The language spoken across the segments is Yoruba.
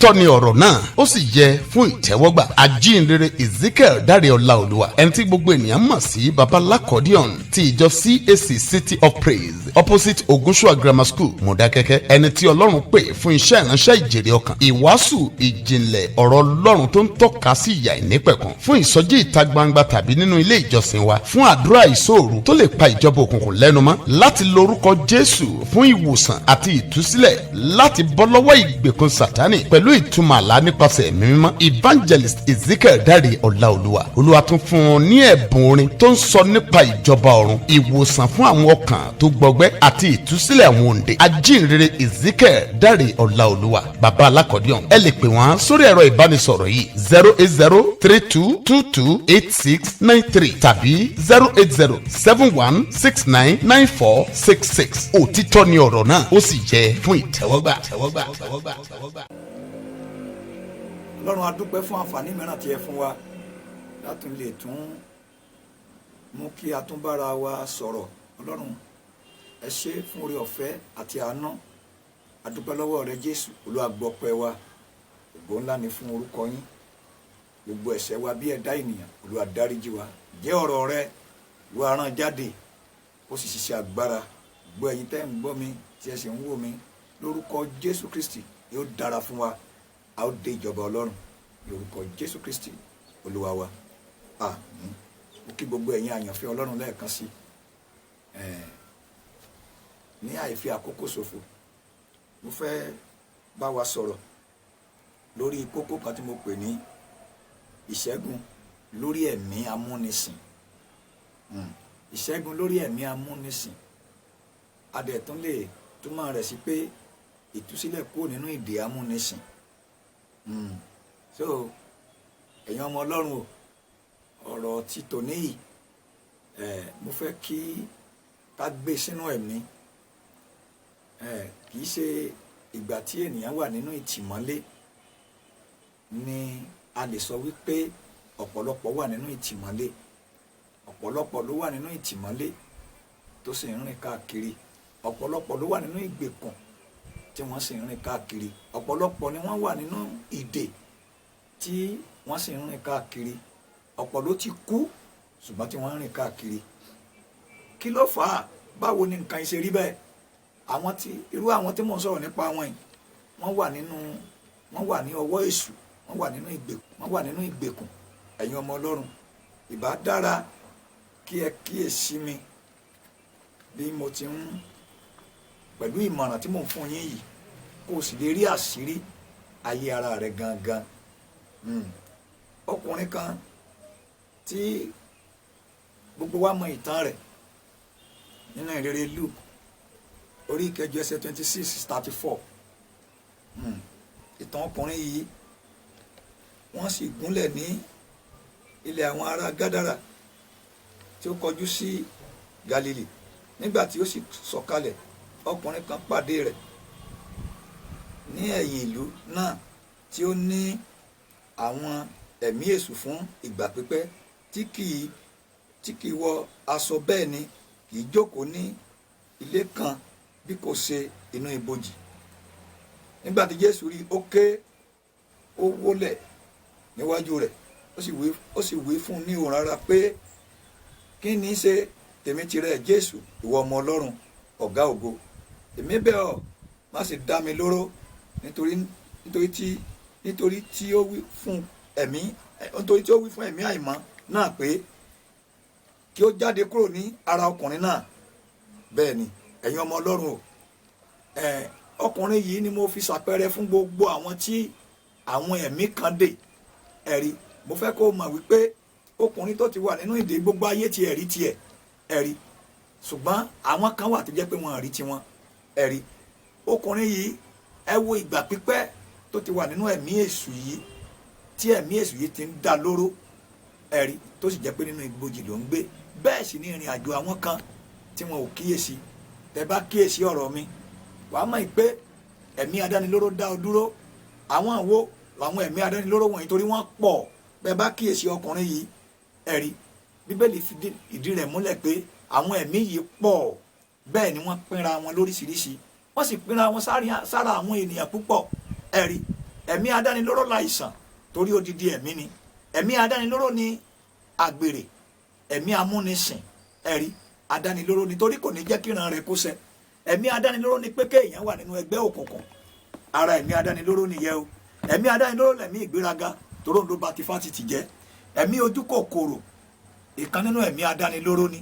tọ́ni ọ̀rọ̀ náà ó sì yẹ fún ìtẹ́wọ́gbà. Àjíǹrere Ezekiel Dáre Ọláolúwa ẹni tí gbogbo ènìyàn mọ̀ sí Baba Lakordion ti ìjọ CAC City of Praise opposite Ogunṣuà Grammar School Mọ̀dákẹ́kẹ́, ẹni tí Ọlọ́run pè fún iṣẹ́ ìránṣẹ́ ìjèrè ọkàn, ìwàásù ìjìnlẹ̀ ọ̀rọ̀ Ọlọ́run tó ń tọ́ka sí ìyà ìnípẹ̀kun, fún ìsọjí ìta gbangba tàbí nínú ilé ìjọsìn wa, fún àdúrà ìṣòro tó lè pa ìjọba òkùnkùn lẹ́nu mọ́, láti lórúkọ Jésù fún ìwòsàn àti ìtúsílẹ̀, láti bọ́ lọ́wọ́ ìgbèkùn Sátánì pẹ̀lú ìtumọ̀ àlá nípasẹ̀ ẹ̀mí mímọ́. Evangelist Ezekiel Dáre Ọláolúwa, Olúwa tún fún un ní ẹ̀bùn orin tó ń sọ nípa ìjọba ọ̀run, ìwòsàn fún àwọn ọkàn tó gbọgbẹ́ àti ìtúsílẹ̀ àwọn òǹdè. Àjíǹrere Ezekiel Dáre Ọláolúwa, Baba Lakordion. Ẹ lè pè wọ́n sórí ẹ̀rọ ìbánisọ̀rọ̀ yìí 08032228693 tàbí 08071699466. Òtítọ́ ni ọ̀rọ̀ náà ó sì jẹ́ fún ìtẹ́wọ́gbà. Ọlọ́run a dúpẹ́ fún àǹfààní mìíràn tí ẹ fún wa láti lè tún mú kí a tún bára wa sọ̀rọ̀. Ọlọ́run ẹ ṣé fún oore ọ̀fẹ́ àti àánú. A dúpẹ́ lọ́wọ́ rẹ Jésù. Olúwa gbọ́ ọpẹ́ wa. Ògo ńlá ni fún orúkọ yín. Gbogbo ẹ̀ṣẹ̀ wa bí ẹ̀dá ènìyàn Olúwa dáríjì wa. Jẹ́ ọ̀rọ̀ rẹ Olúwa rán jáde ó sì ṣiṣẹ́ agbára. Gbọ́ ẹ̀yin tẹ́ ń gbọ́ mi tí ẹ sì ń wò mí lórúkọ Jésù Kristi yóò dára fún wa. A ó dé ìjọba Ọlọ́run lórúkọ Jésù Kristi Olúwa wa. Àmín. Mo kí gbogbo ẹ̀yin àyànfẹ́ Ọlọ́run lẹ́ẹ̀kan sí ní àìfi àkókò ṣòfò. Mo fẹ́ bá wa sọ̀rọ̀ lórí kókó kan tí mo pè ní ìṣẹ́gun lórí ẹ̀mí amúnisìn. Ìṣẹ́gun lórí ẹ̀mí amúnisìn. A dẹ̀ tún lè túmọ̀ rẹ̀ sí pé ìtúsílẹ̀ kúrò nínú ìdè amúnisìn. So ẹ̀yin ọmọ Ọlọ́run o, ọ̀rọ̀ tí tòní yìí mo fẹ́ kí ká gbé sínú ẹ̀mí. Kì í ṣe ìgbà tí ènìyàn wà nínú ìtìmọ́lé ni a lè sọ wípé ọ̀pọ̀lọpọ̀ wà nínú ìtìmọ́lé. Ọ̀pọ̀lọpọ̀ ló wà nínú ìtìmọ́lé tó sì ń rìn káàkiri. Ọ̀pọ̀lọpọ̀ ló wà nínú ìgbèkùn tí wọ́n sì ń rìn káàkiri. Ọ̀pọ̀lọpọ̀ ni wọ́n wà nínú ìdè tí wọ́n sì ń rìn káàkiri. Ọ̀pọ̀ ló ti kú ṣùgbọ́n tí wọ́n ń rìn káàkiri. Kí ló fà á? Báwo ni nǹkan ṣe rí bẹ́ẹ̀? Irú àwọn tí mò ń sọ̀rọ̀ nípa wọn yìí wọ́n wà ní ọwọ́ èṣù, wọ́n wà nínú ìgbèkùn. Ẹ̀yin ọmọ Ọlọ́run, ìbá dára kí ẹ kíyèsí mi bí mo ti ń pẹ̀lú ìmọ̀ràn tí mò ń fún yín yìí kó o sì lè rí àṣírí ayé ara rẹ gangan. Ọkùnrin kan tí gbogbo wa mọ ìtàn rẹ̀ nínú ìrere Luke orí ìkẹjọ ẹsẹ̀ 26-34. Ìtàn ọkùnrin yìí wọ́n sì gúnlẹ̀ ní ilẹ̀ àwọn ará Gádárà tí ó kọjú sí Galili. Nígbà tí ó sì sọ̀kalẹ̀, ọkùnrin kan pàdé rẹ̀ ní ẹ̀yìn ìlú náà tí ó ní àwọn ẹ̀mí èṣù fún ìgbà pípẹ́, tí kì í wọ aṣọ, bẹ́ẹ̀ ni kì í jókòó ní ilé kan bí kò ṣe inú ibojì. Nígbà tí Jésù rí, ó ké, ó wólẹ̀ níwájú rẹ̀, ó sì wí fún un ní ohùn rárá pé, kí ni í ṣe tèmi tirẹ̀ Jésù, ìwọ ọmọ Ọlọ́run ọ̀gá ògo? Èmi bẹ̀ ọ́, má ṣe dá mi lóró, nítorí tí ó wí fún ẹ̀mí àìmọ́ náà pé kí ó jáde kúrò ní ara ọkùnrin náà. Bẹ́ẹ̀ ni ẹ̀yin ọmọ Ọlọ́run o, ọkùnrin yìí ni mo fi ṣàpẹẹrẹ fún gbogbo àwọn tí àwọn ẹ̀mí kan dè. Ẹ̀rí, mo fẹ́ kó mọ̀ wípé ọkùnrin tó ti wà nínú ìdè gbogbo ayé ti ẹ̀rí tiẹ̀. Ẹ̀rí, ṣùgbọ́n àwọn kan wà tó jẹ́ pé wọ́n rí tiwọn. Ẹ̀rí, ọkùnrin yìí ẹ wo ìgbà pípẹ́ tó ti wà nínú ẹ̀mí èṣù yìí, tí ẹ̀mí èṣù yìí ti ń dá lóró. Ẹ̀rí, tó sì jẹ́ pé nínú ibojì ló ń gbé. Bẹ́ẹ̀ sì ni ìrìn àjò àwọn kan tí wọn ò kíyèsí. Tẹ́ bá kíyèsí ọ̀rọ̀ mi, wàá mọ̀ pé ẹ̀mí adánilóró dá ọ dúró. Àwọn wo làwọn ẹ̀mí adánilóró wọ̀nyí? Torí wọ́n pọ̀. Bẹ́ẹ̀ bá kíyèsí ọkùnrin yìí, ẹ̀rí, Bíbélì fi ìdí rẹ̀ múlẹ̀ pé àwọn ẹ̀mí yìí pọ̀. Bẹ́ẹ̀ ni wọ́n pínra wọn lóríṣiríṣi. Wọ́n sì pínra wọn sára àwọn ènìyàn púpọ̀. Ẹ̀rí, ẹ̀mí adánilóró láìsàn torí odidi ẹ̀mí ni. Ẹ̀mí adánilóró ni àgbèrè, ẹ̀mí amúnisìn, ẹ̀rí adánilóró ni torí kò ní jẹ́ kíran rẹ̀ kó ṣẹ. Ẹ̀mí adánilóró ni pé kéèyàn wà nínú ẹgbẹ́ òkùnkùn, ara ẹ̀mí adánilóró nìyẹn o. Ẹ̀mí adánilóró lẹ̀mí ìgbéraga torí òun ló ba ti fásitì jẹ́. Ẹ̀mí ojú kòkòrò ìkan nínú ẹ̀mí adánilóró ni,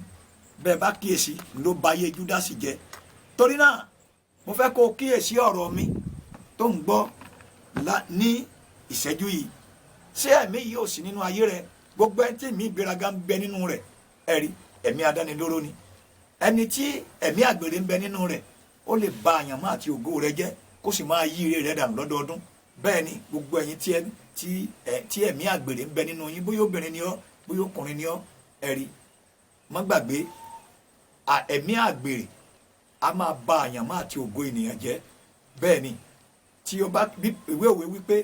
bẹ́ẹ̀ bá kíyèsí ló ba ayé Júdásì jẹ́. Torí náà mo fẹ́ kó kíyèsí ọ̀rọ̀ mi tó ń gbọ́ ní ìṣẹ́jú yìí. Ṣé ẹ̀mí yìí ò sí nínú ayé rẹ? Gbogbo ẹni tí ẹ̀mí ìgbéraga ń bẹ nínú rẹ̀, ẹ̀rí ẹ̀mí adánilóró ni. Ẹni tí ẹ̀mí àgbèrè ń bẹ nínú rẹ̀, ó lè ba àyànmọ́ àti ògo rẹ jẹ́ kó sì máa yí ire rẹ dànù lọ́dọọdún. Bẹ́ẹ̀ ni gbogbo ẹ̀yin tí ẹ̀mí àgbèrè ń bẹ nínú yín, bóyá obìnrin ni ọ́ bóyá ọkùnrin ni ọ́, ẹ̀rí má gbàgbé ẹ̀mí àgbèrè a máa ba àyànmọ́ àti ògo ènìyàn jẹ́. Bẹ́ẹ̀ ni tí ó bá ìwé òwe wípé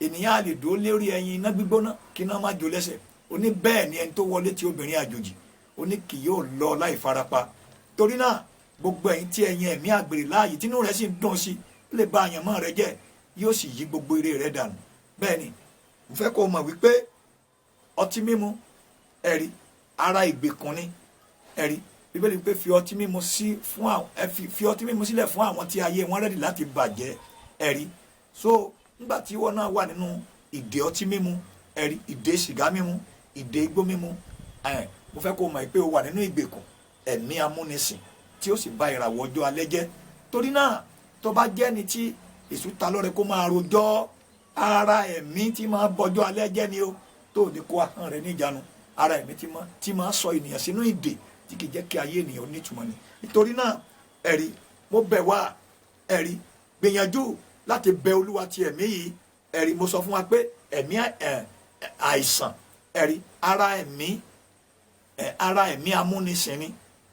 ènìyàn á lè dúró lórí ẹyin iná gbígbóná kí iná má jó lẹ́sẹ̀. Ó ní bẹ́ẹ̀ ni ẹni tó wọlé tí obìnrin àjòjì, ó ní kì yóò lọ láì farapa. Torí náà gbogbo ẹ̀yin tí ẹ̀yin ẹ̀mí àgbèrè láàyè tínú rẹ̀ sì ń dùn sí, ó lè ba àyànmọ́ rẹ jẹ́, yóò sì yí gbogbo ire rẹ dànù. Bẹ́ẹ̀ ni mo fẹ́ kó mọ̀ wípé ọtí mímu, ẹ̀rí ara ìgbèkùn ni, ẹ̀rí Bíbélì pé fi ọtí mímu sílẹ̀ fún àwọn tí ayé wọn rẹ́dì láti bàjẹ́, ẹ̀rí. So nígbà tí wọ́n náà wà nínú ìdè ọtí mímu, ẹ̀rí ìdè sìgá mímu, ìdè igbó mímu, mo fẹ́ kó mọ̀ pé o wà nínú ìgbèkùn ẹ̀mí amúnisìn tí ó sì ba ìràwọ̀ ọjọ́ alẹ́ jẹ́. Torí náà tó bá jẹ́ ni tí èṣù ta lọ́rẹ kó máa rojọ́, ara ẹ̀mí tí máa bọjọ́ alẹ́ jẹ́ ni o, tó ní kó ahọ́n rẹ níjànú. Ara ẹ̀mí tí máa sọ ènìyàn sínú ìdè tí kì í jẹ́ kí ayé ènìyàn nítumọ̀ ni. Nítorí náà ẹ̀rí mo bẹ̀ wá, ẹ̀rí gbìyànjú láti bẹ Olúwa ti ẹ̀mí yìí, ẹ̀rí mo sọ fún wa pé ẹ̀mí àìsàn, ẹ̀rí ara ẹ̀mí amúnisìn ni.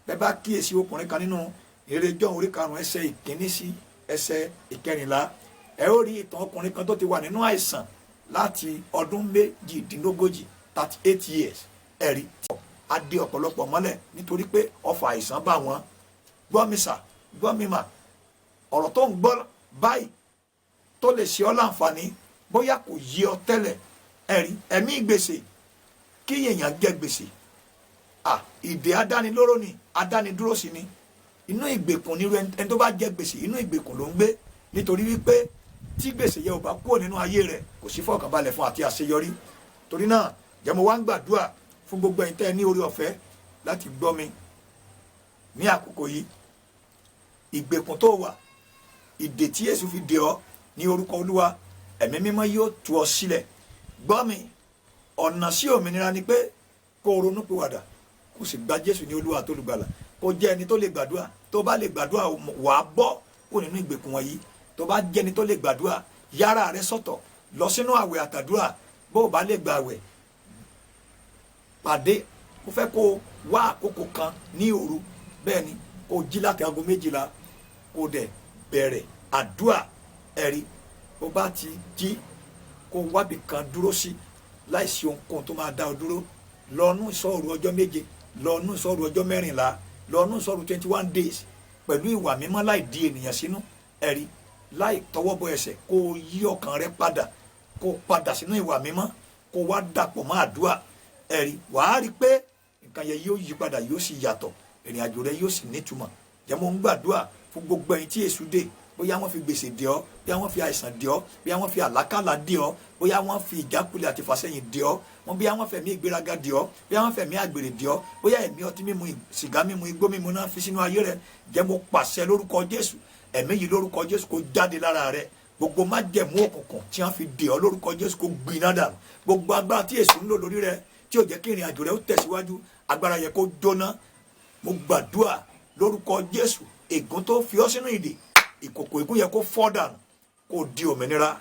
Bẹ́ẹ̀ bá kíyèsí ọkùnrin kan nínú ìrere Jọ́hánù orí 5 ẹsẹ̀ 1 sí ẹsẹ̀ 14, ẹ ó rí ìtàn ọkùnrin kan tó ti wà nínú àìsàn láti ọdún 38 years, ẹ̀rí á dé ọ̀pọ̀lọpọ̀ mọ́lẹ̀ nítorí pé ọfà àìsàn bá wọn. Gbọ́ mi sà, gbọ́ mi mà, ọ̀rọ̀ tó ń gbọ́ báyìí tó lè ṣe ọ́ láǹfààní bóyá kò yé ọ tẹ́lẹ̀, ẹ̀rí ẹ̀mí gbèsè, kí èèyàn jẹ gbèsè, ìdè adánilóró ni, adánidúró sí ni. Inú ìgbèkùn ni ẹni tó bá jẹ gbèsè, inú ìgbèkùn ló ń gbé. Nítorí wípé tí gbèsè yẹ ò bá kúrò nínú ayé rẹ, kò sí fọkànbalẹ̀ fún àti àṣeyọrí. Torí náà jẹ́ mo wá ń gbàdúrà fún gbogbo ẹ̀yin tẹ́ ẹ ní orí ọ̀fẹ́ láti gbọ́ mi ní àkókò yìí. Ìgbèkùn tó wà, ìdè tí Èṣù fi dè ọ́, ní orúkọ Olúwa ẹ̀mí mímọ́ yóò tú ọ sílẹ̀. Gbọ́ mi, ọ̀nà sí òmìnira ni pé kó o ronú pìwàdà, kó o sì gba Jésù ní Olúwa tó lùgbàlà, kó jẹ́ ẹni tó lè gbàdúrà. Tó bá lè gbàdúrà wà á bọ́ kó nínú ìgbèkùn wọ̀nyí. Tó bá jẹ́ ẹni tó lè gbàdúrà, yára rẹ sọ́tọ̀ lọ sínú àwẹ̀ àtàdúrà. Bó o bá lè gba àwẹ̀ pàdé, mo fẹ́ kó o wá àkókò kan ní òru, bẹ́ẹ̀ ni kó o jí láti aago 12 kó o dẹ̀ bẹ̀rẹ̀ àdúrà, ẹ̀rí. Bó bá ti jí kó o wábì kan dúró sí láìsí ohunkóhun tó máa dá ọ dúró. Lọ́nú ìṣọ́òru ọjọ́ 7, lọ́nú ìṣọ́òru ọjọ́ 14, lọ́nú ìṣọ́òru 21 days pẹ̀lú ìwà mímọ́ láì di ènìyàn sínú, ẹ̀rí láì tọwọ́ bọ ẹsẹ̀. Kó o yí ọkàn rẹ padà, kó o padà sínú ìwà mímọ́, kó o wá dàpọ̀ mọ́ àdúrà, ẹ̀rí. Wàá rí pé nǹkan yẹn yóò yí padà, yóò sì yàtọ̀, ìrìn àjò rẹ yóò sì nítumọ̀. Jẹ́ mo ń gbàdúrà fún gbogbo ẹ̀yin tí Èṣù dè, bóyá wọ́n fi gbèsè dè ọ́, bóyá wọ́n fi àìsàn dè ọ́, bóyá wọ́n fi àlákàlà dè ọ́, bóyá wọ́n fi ìjákulẹ̀ àti ìfàsẹ́yìn dè ọ́, bóyá wọ́n fẹ̀mí ìgbéraga dè ọ́, bóyá wọ́n fẹ̀mí àgbèrè dè ọ́, bóyá ẹ̀mí ọtí mímu, sìgá mímu, igbó mímu náà fi sínú ayé rẹ. Jẹ́ mo pàṣẹ lórúkọ Jésù, ẹ̀mí yìí lórúkọ Jésù kó jáde lára rẹ. Gbogbo májẹ̀mú òkùnkùn tí wọ́n fi dè ọ́ lórúkọ Jésù kó gbiná dànù. Gbogbo agbára tí Èṣù ń lò lórí rẹ tí ò jẹ́ kí ìrìn àjò rẹ ó tẹ̀síwájú, agbára yẹ kó jóná. Mo gbàdúrà lórúkọ Jésù, ègún tó fi ọ́ sínú ìdè, ìkòkò ègún yẹ kó fọ́ dànù, kó di òmìnira.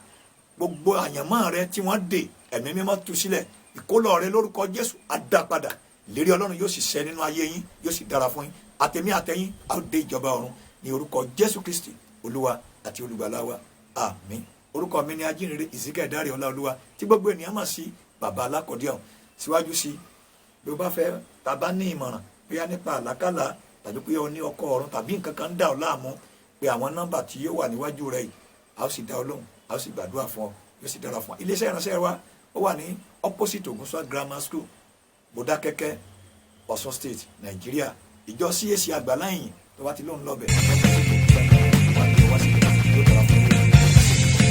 Gbogbo àyànmọ́ rẹ tí wọ́n dè, ẹ̀mí mímọ́ tú sílẹ̀. Ìkólọ rẹ lórúkọ Jésù á dá padà. Ìlérí Ọlọ́run yóò sì ṣẹ nínú ayé yín, yóò sì dára fún yín. Àtẹ̀mí àtẹ̀yìn á dé ìjọba ọ̀run ní orúkọ Jésù Kristi Olúwa àti olùgbàlà wa, àmín. Orúkọ mi ni ajínrere Ezekiel Dáre Ọláolúwa tí gbogbo ènìyàn mọ̀ sí bàbá alákọ̀ọ́dúnrún. Síwájú sí, bí o bá fẹ́ tàbá ní ìmọ̀ràn bóyá nípa àlákàlà tàbí pé o ní ọkọ ọ̀run tàbí nǹkan kan ń dà ọ́ láàmú, pé àwọn nọ́mbà tí yóò wà níwájú rẹ yìí a ó sì dá ọ lóhùn. a ó sì gbàdúrà fún ọ yóò sì dára fún ọ. iléeṣẹ́ ìránṣẹ́ wa ó wà ní opposite Ògúnṣúà Grammar School Bódákẹ́kẹ́ Ọ̀ṣun State Nàìjíríà. ìjọ CAC Àgbàláyìn tó bá ti lóun lọ́bẹ̀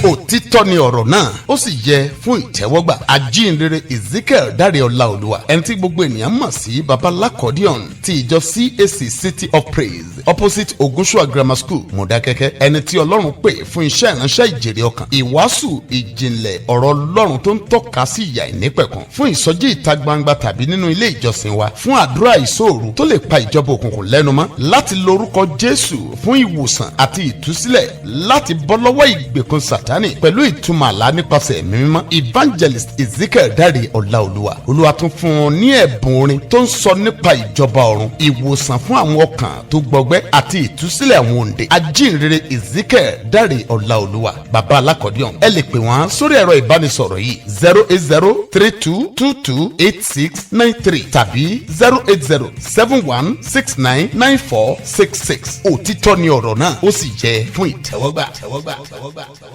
òtítọ́ ni ọ̀rọ̀ náà ó sì yẹ fún ìtẹ́wọ́gbà. Ajínrere Ezekiel Dáre Ọláolúwa ẹni tí gbogbo ènìyàn mọ̀ sí Baba Lakordion ti ìjọ CAC City of Praise opposite Ògúnṣúà Grammar School Mọ̀dákẹ́kẹ́, ẹni tí Ọlọ́run pè fún iṣẹ́ ìránṣẹ́ ìjèrè ọkàn, ìwàásù ìjìnlẹ̀ ọ̀rọ̀ Ọlọ́run tó ń tọ́ka sí ìyà ìnípẹ̀kun, fún ìsọjí ìta gbangba tàbí nínú ilé ìjọsìn wa, fún àdúrà ìṣòro tó lè pa ìjọba òkùnkùn lẹ́nu mọ́, láti lórúkọ Jésù fún ìwòsàn àti ìtúsílẹ̀, láti bọ́ lọ́wọ́ ìgbèkùn Sátánì pẹ̀lú ìtumọ̀ àlá nípasẹ̀ ẹ̀mí mímọ́. Evangelist Ezekiel Dáre Ọláolúwa, Olúwa tún fún un ní ẹ̀bùn orin tó ń sọ nípa ìjọba ọ̀run, ìwòsàn fún àwọn ọkàn tó gbọgbẹ́ àti ìtúsílẹ̀ àwọn òǹdè. Ajínrere Ezekiel Dáre Ọláolúwa, Baba Lakordion. ẹ lè pè wọ́n sórí ẹ̀rọ ìbánisọ̀rọ̀ yìí 08032228693 tàbí 08071699466. òtítọ́ ni ọ̀rọ̀ náà ó sì jẹ́ fún ìtẹ́wọ́gbà.